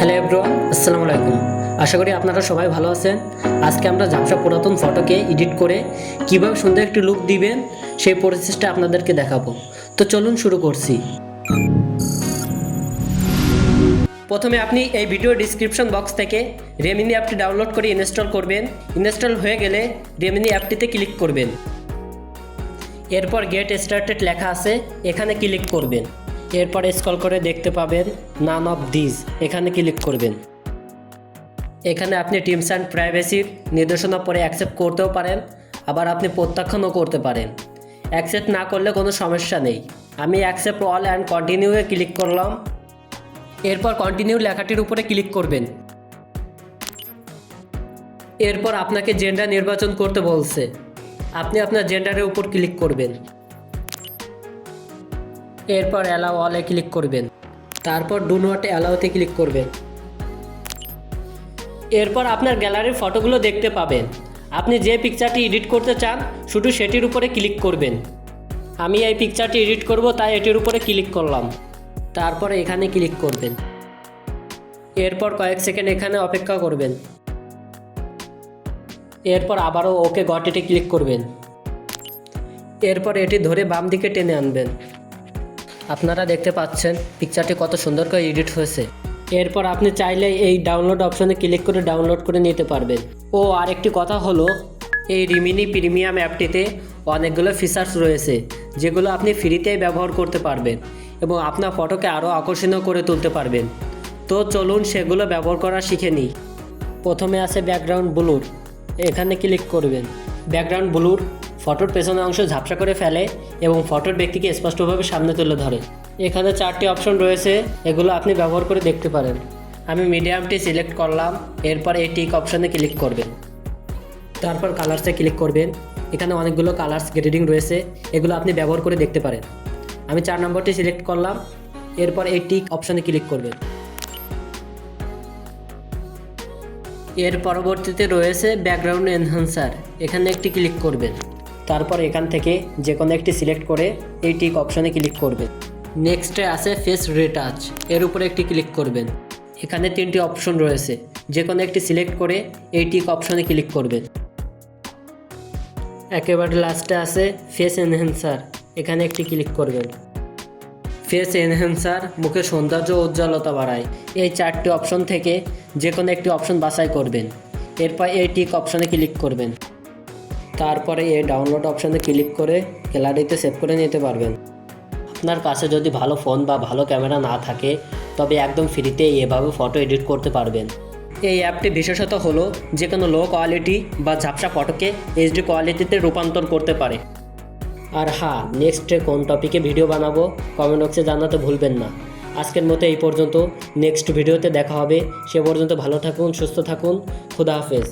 Hello everyone, আসসালামু আলাইকুম। আশা করি আপনারা সবাই ভালো আছেন। আজকে আমরা ঝাপসা পুরাতন ফটোকে এডিট করে কীভাবে সুন্দর একটি লুক দিবেন সেই প্রসেসটা আপনাদেরকে দেখাবো। তো চলুন শুরু করছি। প্রথমে আপনি এই ভিডিও ডিসক্রিপশন বক্স থেকে রেমিনি অ্যাপটি ডাউনলোড করে ইনস্টল করবেন। ইনস্টল হয়ে গেলে রেমিনি অ্যাপটিতে ক্লিক করবেন। এরপর গেট স্টার্টেড লেখা আছে, এখানে ক্লিক করবেন। এরপর স্ক্রল করে দেখতে পাবেন নান অফ দিস, এখানে ক্লিক করবেন। এখানে আপনি টার্মস অ্যান্ড প্রাইভেসির নির্দেশনা পরে অ্যাকসেপ্ট করতেও পারেন, আবার আপনি প্রত্যাখ্যানও করতে পারেন। অ্যাকসেপ্ট না করলে কোনো সমস্যা নেই। আমি অ্যাকসেপ্ট অল অ্যান্ড কন্টিনিউয়ে ক্লিক করলাম। এরপর কন্টিনিউ লেখাটির উপরে ক্লিক করবেন। এরপর আপনাকে জেন্ডার নির্বাচন করতে বলছে, আপনি আপনার জেন্ডারের উপর ক্লিক করবেন। এরপর অ্যালাউ অলে ক্লিক করবেন। তারপর ডু নট অ্যালাউতে ক্লিক করবেন। এরপর আপনার গ্যালারির ফটোগুলো দেখতে পাবেন। আপনি যে পিকচারটি এডিট করতে চান শুধু সেটির উপরে ক্লিক করবেন। আমি এই পিকচারটি এডিট করব, তাই এটির উপরে ক্লিক করলাম। তারপরে এখানে ক্লিক করবেন। এরপর কয়েক সেকেন্ড এখানে অপেক্ষা করবেন। এরপর আবারও ওকে গট ইটে ক্লিক করবেন। এরপর এটি ধরে বাম দিকে টেনে আনবেন। আপনারা দেখতে পাচ্ছেন পিকচারটি কত সুন্দর করে এডিট হয়েছে। এরপর আপনি চাইলে এই ডাউনলোড অপশনে ক্লিক করে ডাউনলোড করে নিতে পারবেন। ও আরেকটি কথা হলো, এই রেমিনি প্রিমিয়াম অ্যাপটিতে অনেকগুলো ফিচার্স রয়েছে যেগুলো আপনি ফ্রিতেই ব্যবহার করতে পারবেন এবং আপনার ফটোকে আরও আকর্ষণীয় করে তুলতে পারবেন। তো চলুন সেগুলো ব্যবহার করা শিখে নিই। প্রথমে আছে ব্যাকগ্রাউন্ড ব্লুর, এখানে ক্লিক করবেন। ব্যাকগ্রাউন্ড ব্লুর ফটোর পেছনের অংশ ঝাপসা করে ফেলে এবং ফটোর ব্যক্তিকে স্পষ্টভাবে সামনে তুলে ধরে। এখানে 4টি অপশন রয়েছে, এগুলো আপনি ব্যবহার করে দেখতে পারেন। আমি মিডিয়ামটি সিলেক্ট করলাম। এরপর এই টিক অপশনে ক্লিক করবেন। তারপর কালার্সে ক্লিক করবেন। এখানে অনেকগুলো কালার্স গ্রেডিং রয়েছে, এগুলো আপনি ব্যবহার করে দেখতে পারেন। আমি 4 নম্বরটি সিলেক্ট করলাম। এরপর এই টিক অপশনে ক্লিক করবেন। এর পরবর্তীতে রয়েছে ব্যাকগ্রাউন্ড এনহ্যান্সার, এখানে একটি ক্লিক করবেন। তারপর এখান থেকে যে কোনো একটি সিলেক্ট করে এই টিক অপশনে ক্লিক করবেন। নেক্সটে আছে ফেস রিটাচ, এর উপরে একটি ক্লিক করবেন। এখানে 3টি অপশন রয়েছে, যে কোনো একটি সিলেক্ট করে এই টিক অপশনে ক্লিক করবেন। একেবারে লাস্টে আছে ফেস এনহ্যান্সার, এখানে একটি ক্লিক করবেন। ফেস এনহ্যান্সার মুখের সৌন্দর্য ও উজ্জ্বলতা বাড়ায়। এই 4টি অপশন থেকে যে কোনো একটি অপশন বাছাই করবেন। এরপর এই টিক অপশনে ক্লিক করবেন। তারপরে এই ডাউনলোড অপশনে ক্লিক করে গ্যালারিতে সেভ করে নিতে পারবেন। আপনার কাছে যদি ভালো ফোন বা ভালো ক্যামেরা না থাকে তবে একদম ফ্রিতে এভাবে ফটো এডিট করতে পারবেন। এই অ্যাপটি বিশেষত হলো যে কোনো লো কোয়ালিটি বা ঝাপসা ফটোকে এইচডি কোয়ালিটিতে রূপান্তর করতে পারে। আর হ্যাঁ, নেক্সটে কোন টপিকে ভিডিও বানাবো কমেন্ট বক্সে জানাতে ভুলবেন না। আজকের মতো এই পর্যন্ত, নেক্সট ভিডিওতে দেখা হবে। সে পর্যন্ত ভালো থাকুন, সুস্থ থাকুন, খুদা হাফেজ।